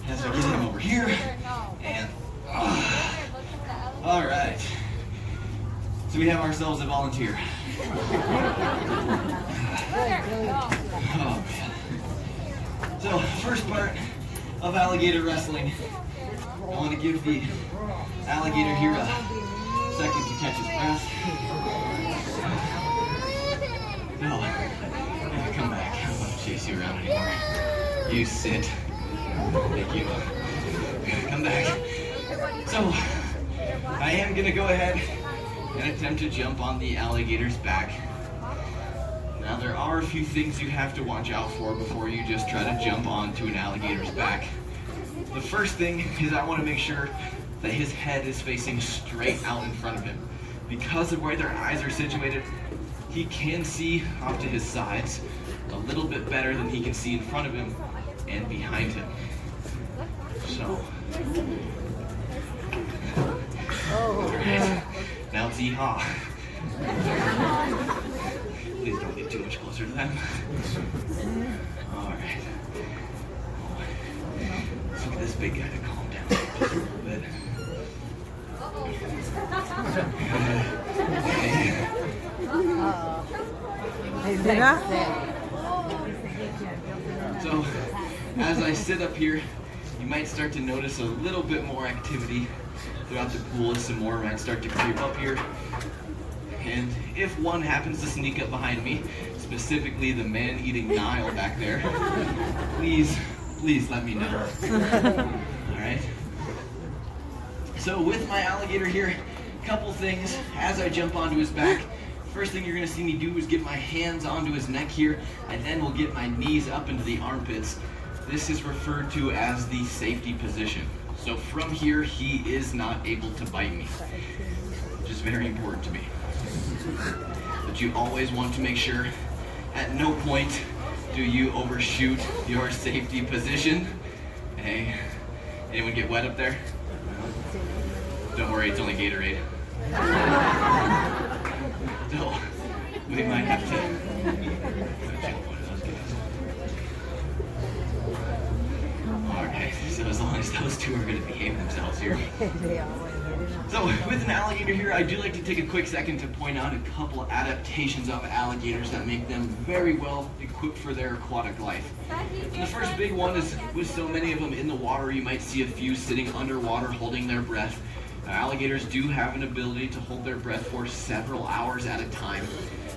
as I get him over here. And, all right. So we have ourselves a volunteer. Oh, man. So, first part of alligator wrestling, I want to give the alligator here a second to catch his breath. No, come back. I don't want to chase you around anymore. You sit. Thank you. Come back. So, I am going to go ahead and attempt to jump on the alligator's back. Now, there are a few things you have to watch out for before you just try to jump onto an alligator's back. The first thing is I want to make sure that his head is facing straight out in front of him. Because of where their eyes are situated, he can see off to his sides a little bit better than he can see in front of him and behind him. So, alright, now it's yeehaw. Please don't get too much closer to them. Alright. Let's look at this big guy to calm down just a little bit. So, as I sit up here, you might start to notice a little bit more activity throughout the pool. Some more might start to creep up here. And if one happens to sneak up behind me, specifically the man-eating Nile back there, please let me know. Alright? So with my alligator here, a couple things as I jump onto his back. First thing you're going to see me do is get my hands onto his neck here, and then we'll get my knees up into the armpits. This is referred to as the safety position. So from here, he is not able to bite me, which is very important to me. But you always want to make sure at no point do you overshoot your safety position. Hey, anyone get wet up there? Don't worry, it's only Gatorade. So, we might have to jump one of those guys. Alright, so as long as those two are going to behave themselves here. So, with an alligator here, I do like to take a quick second to point out a couple adaptations of alligators that make them very well equipped for their aquatic life. And the first big one is, with so many of them in the water, you might see a few sitting underwater holding their breath. Alligators do have an ability to hold their breath for several hours at a time.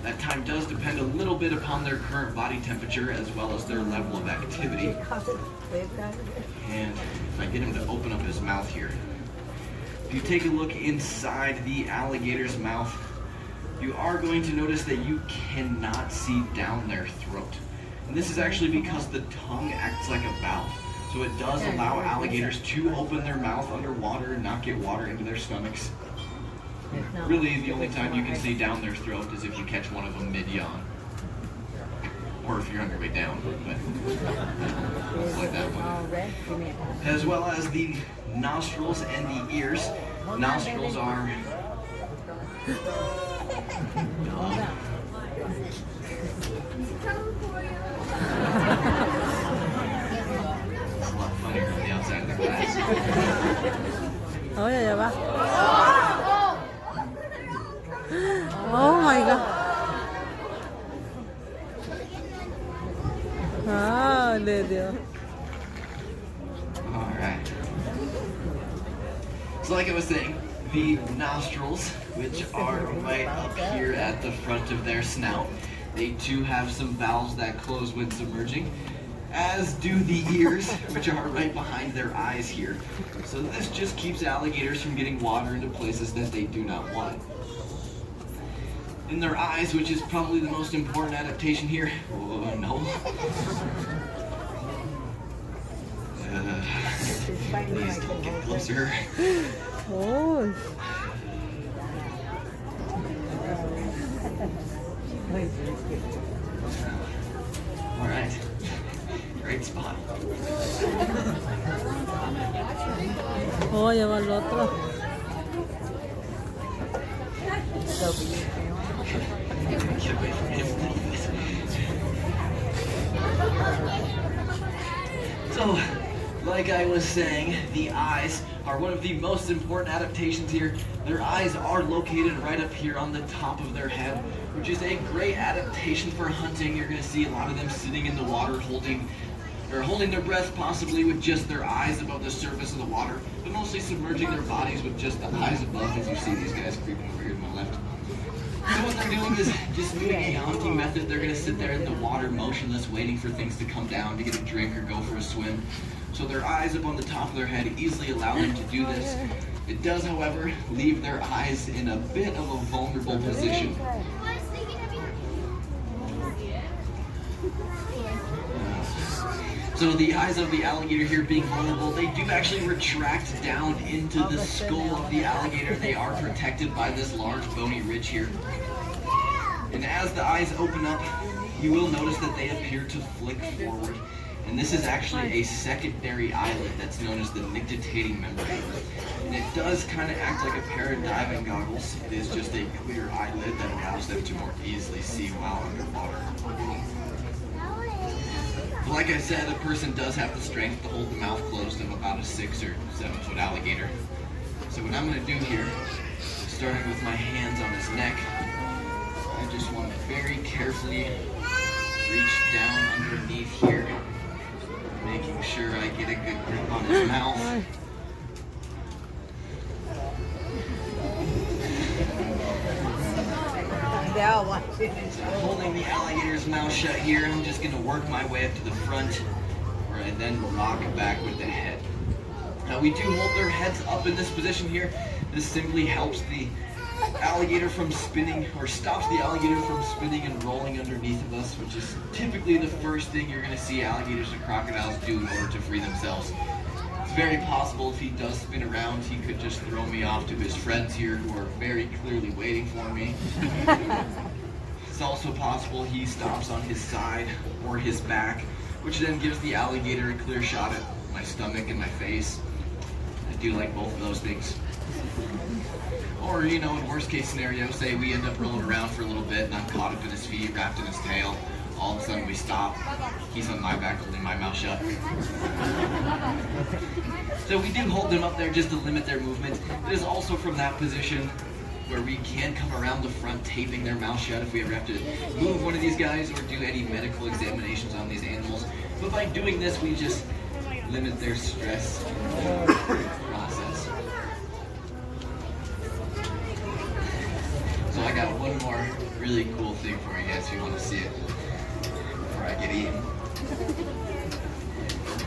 That time does depend a little bit upon their current body temperature as well as their level of activity. And if I get him to open up his mouth here, if you take a look inside the alligator's mouth, you are going to notice that you cannot see down their throat. And this is actually because the tongue acts like a valve. So it does allow alligators to open their mouth underwater and not get water into their stomachs. Really, the only time you can see down their throat is if you catch one of them mid-yawn. Or if you're on your way down, but like that one. As well as the nostrils and the ears. Nostrils are... It's a lot funnier on the outside of the glass. Oh, yeah, yeah. Oh my god. Ah, Lydia. Alright. So like I was saying, the nostrils, which are right up here at the front of their snout, they do have some valves that close when submerging, as do the ears, which are right behind their eyes here. So this just keeps alligators from getting water into places that they do not want. In their eyes, which is probably the most important adaptation here. Oh, no. Please don't get closer. Oh. All right. Great spot. Oh, lleva el otro. Get away from him. So, Like I was saying, the eyes are one of the most important adaptations here. Their eyes are located right up here on the top of their head, which is a great adaptation for hunting. You're going to see a lot of them sitting in the water holding their breath, possibly with just their eyes above the surface of the water, but mostly submerging their bodies with just the eyes above, as you see these guys creeping over here to my left. So what they're doing is just doing a hunting method. They're going to sit there in the water motionless, waiting for things to come down to get a drink or go for a swim. So their eyes up on the top of their head easily allow them to do this. It does, however, leave their eyes in a bit of a vulnerable position. So the eyes of the alligator here being vulnerable, they do actually retract down into the skull of the alligator. They are protected by this large bony ridge here. And as the eyes open up, you will notice that they appear to flick forward. And this is actually a secondary eyelid that's known as the nictitating membrane. And it does kind of act like a pair of diving goggles. It is just a clear eyelid that allows them to more easily see while underwater. But like I said, a person does have the strength to hold the mouth closed of about a 6 or 7 foot alligator. So what I'm going to do here, starting with my hands on his neck, I just want to very carefully reach down underneath here, making sure I get a good grip on his mouth. So holding the alligator's mouth shut here, I'm just going to work my way up to the front, where I then rock back with the head. Now we do hold their heads up in this position here. This simply helps the alligator from spinning, or stops the alligator from spinning and rolling underneath of us, which is typically the first thing you're going to see alligators and crocodiles do in order to free themselves. It's very possible if he does spin around, he could just throw me off to his friends here who are very clearly waiting for me. It's also possible he stops on his side or his back, which then gives the alligator a clear shot at my stomach and my face. I do like both of those things. Or, you know, in worst case scenario, say we end up rolling around for a little bit and I'm caught up in his feet, wrapped in his tail. All of a sudden we stop. He's on my back holding my mouth shut. So we do hold them up there just to limit their movement. It is also from that position where we can come around the front taping their mouth shut if we ever have to move one of these guys or do any medical examinations on these animals. But by doing this, we just limit their stress process. So I got one more really cool thing for you guys if you want to see it before I get eaten.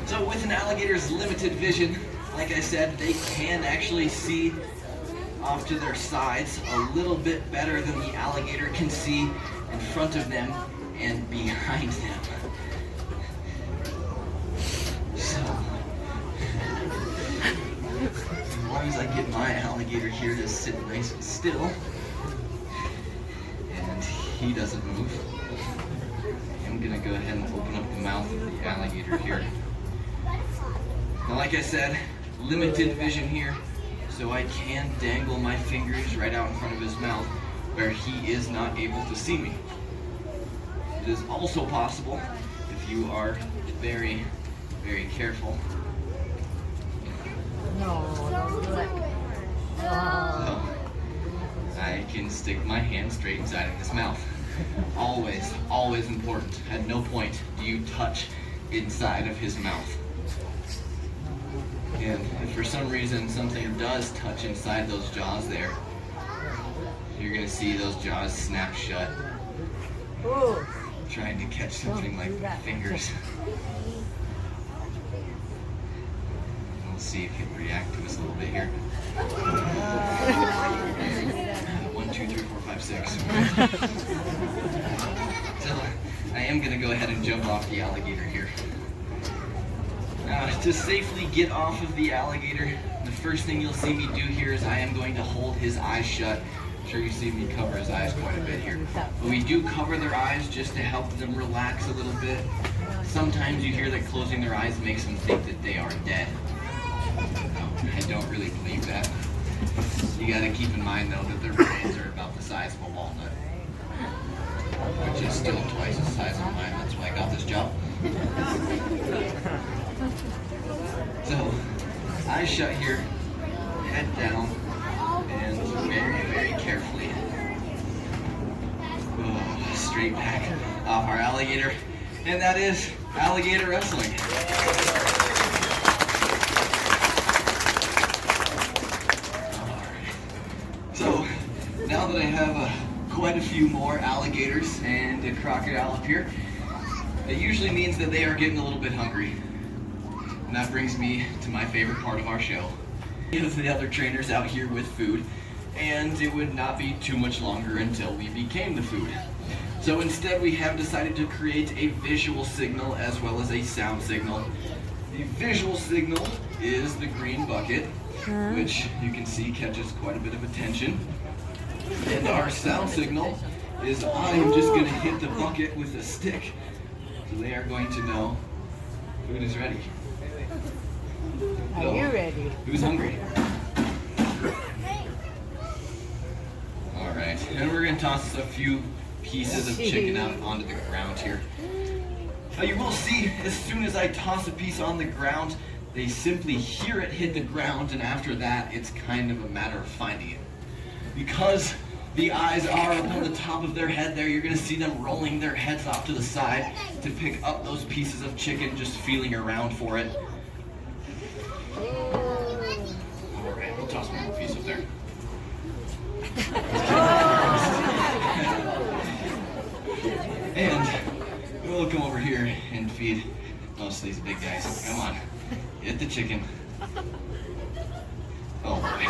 So with an alligator's limited vision, like I said, they can actually see off to their sides a little bit better than the alligator can see in front of them and behind them. So, as long as I get my alligator here to sit nice and still, and he doesn't move, I'm gonna go ahead and open up the mouth of the alligator here. Now, like I said, limited vision here, so I can dangle my fingers right out in front of his mouth where he is not able to see me. It is also possible, if you are very, very careful, so I can stick my hand straight inside of his mouth. Always, always important. At no point do you touch inside of his mouth. And if for some reason something does touch inside those jaws there, you're going to see those jaws snap shut. Trying to catch something like my fingers. We'll see if he'll react to us a little bit here. 1, 2, 3, 4, 5, 6. So I am going to go ahead and jump off the alligator here. To safely get off of the alligator, the first thing you'll see me do here is I am going to hold his eyes shut. I'm sure you see me cover his eyes quite a bit here. But we do cover their eyes just to help them relax a little bit. Sometimes you hear that closing their eyes makes them think that they are dead. No, I don't really believe that. You gotta keep in mind though that their brains are about the size of a walnut, which is still twice the size of mine. That's why I got this job. So, eyes shut here, head down, and very, very carefully. Oh, straight back off our alligator. And that is alligator wrestling. So, now that I have quite a few more alligators and a crocodile up here, it usually means that they are getting a little bit hungry. And that brings me to my favorite part of our show. Is the other trainers out here with food, and it would not be too much longer until we became the food. So instead we have decided to create a visual signal as well as a sound signal. The visual signal is the green bucket, which you can see catches quite a bit of attention. And our sound signal is I am just going to hit the bucket with a stick. So they are going to know food is ready. Are you ready? Who's hungry? All right, and we're going to toss a few pieces of chicken out onto the ground here. Now you will see as soon as I toss a piece on the ground, they simply hear it hit the ground, and after that, it's kind of a matter of finding it. Because the eyes are up on the top of their head there, you're going to see them rolling their heads off to the side to pick up those pieces of chicken, just feeling around for it. All right, we'll toss one more piece up there. And we'll come over here and feed most of these big guys. Come on, hit the chicken. Oh boy.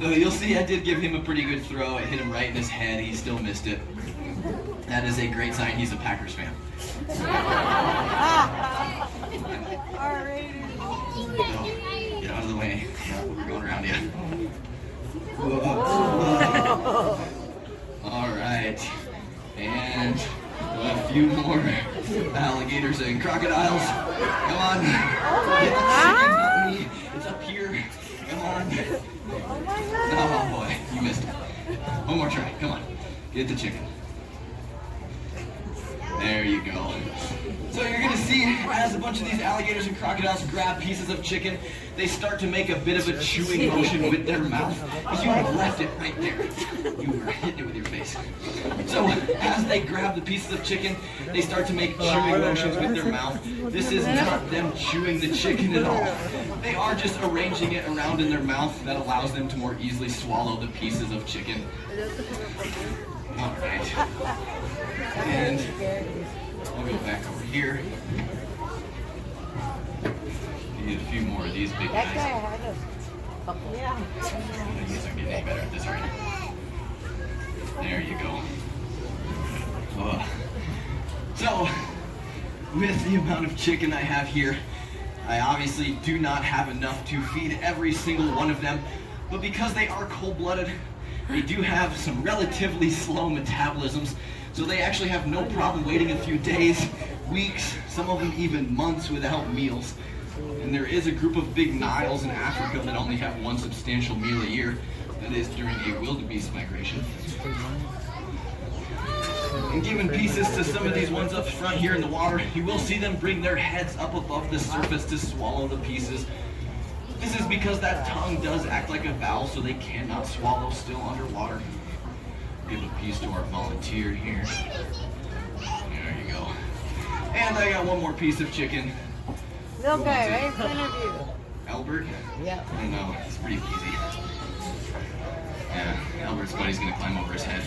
So you'll see I did give him a pretty good throw. It hit him right in his head. He still missed it. That is a great sign. He's a Packers fan. So, get out of the way. We're going around you. All right. And a few more alligators and crocodiles. Come on. It's up here. Come on. Oh boy, you missed it. One more try. Come on. Get the chicken. There you go. So you're going to see as a bunch of these alligators and crocodiles grab pieces of chicken, they start to make a bit of a chewing motion with their mouth. Because you have left it right there. You were hitting it with your face. So as they grab the pieces of chicken, they start to make chewing motions with their mouth. This is not them chewing the chicken at all. They are just arranging it around in their mouth that allows them to more easily swallow the pieces of chicken. All right. And I'll go back over here. Need a few more of these big guys. That guy had a... Yeah. You guys aren't getting any better at this, are you? There you go. So, with the amount of chicken I have here, I obviously do not have enough to feed every single one of them, but because they are cold-blooded, they do have some relatively slow metabolisms, so they actually have no problem waiting a few days, weeks, some of them even months without meals. And there is a group of big Niles in Africa that only have one substantial meal a year, that is during a wildebeest migration. And giving pieces to some of these ones up front here in the water, you will see them bring their heads up above the surface to swallow the pieces. This is because that tongue does act like a valve, so they cannot swallow still underwater. Give a piece to our volunteer here. There you go. And I got one more piece of chicken. Little guy right in front of you. Albert? Yeah. I don't know, it's pretty easy. Yeah, Albert's buddy's gonna climb over his head.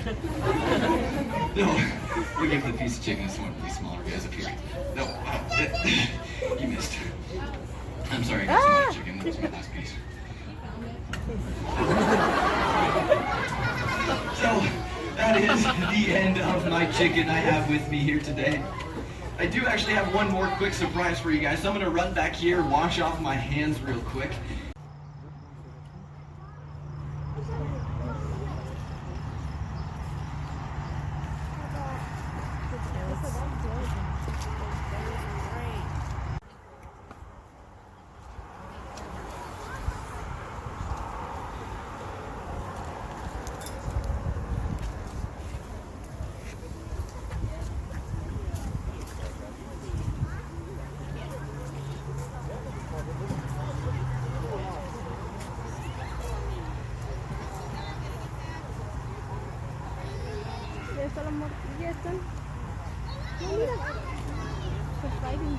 No, we'll give the piece of chicken to some of these smaller guys up here. No, you missed. I'm sorry, I got some chicken. That was my last piece. So, that is the end of my chicken I have with me here today. I do actually have one more quick surprise for you guys. So I'm gonna run back here, wash off my hands real quick. gusta la morcilla están. No, mira. They're fighting.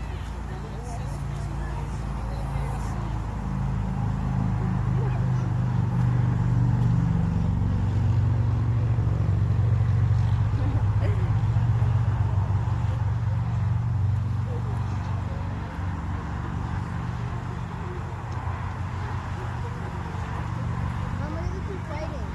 Mama, look at them fighting.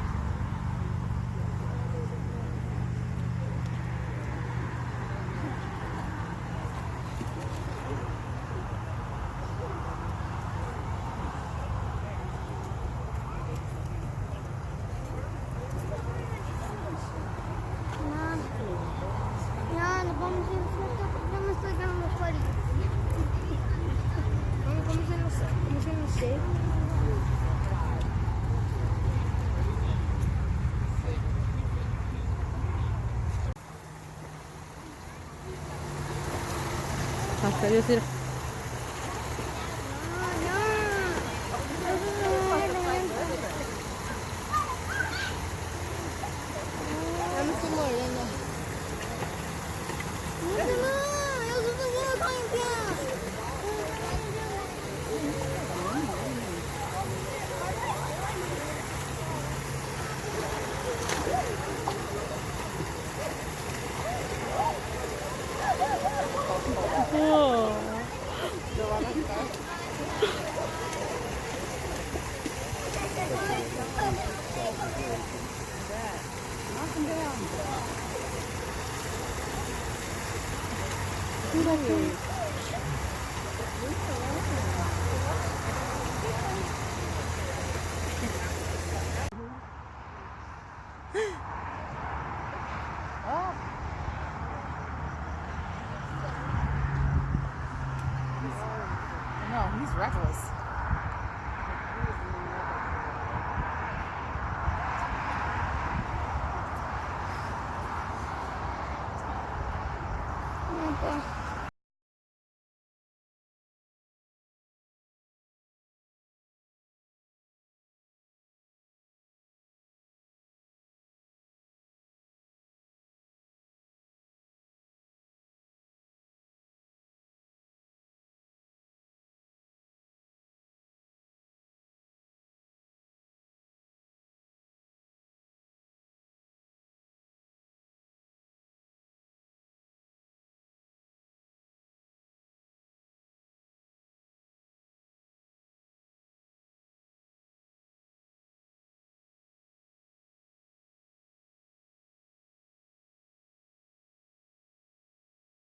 Yan, vamos a estoy quedando fuera. Vamos, ¿cómo se nos sé? Hasta yo sí. Ya me estoy muriendo. Oh. Mira que. No, he's reckless.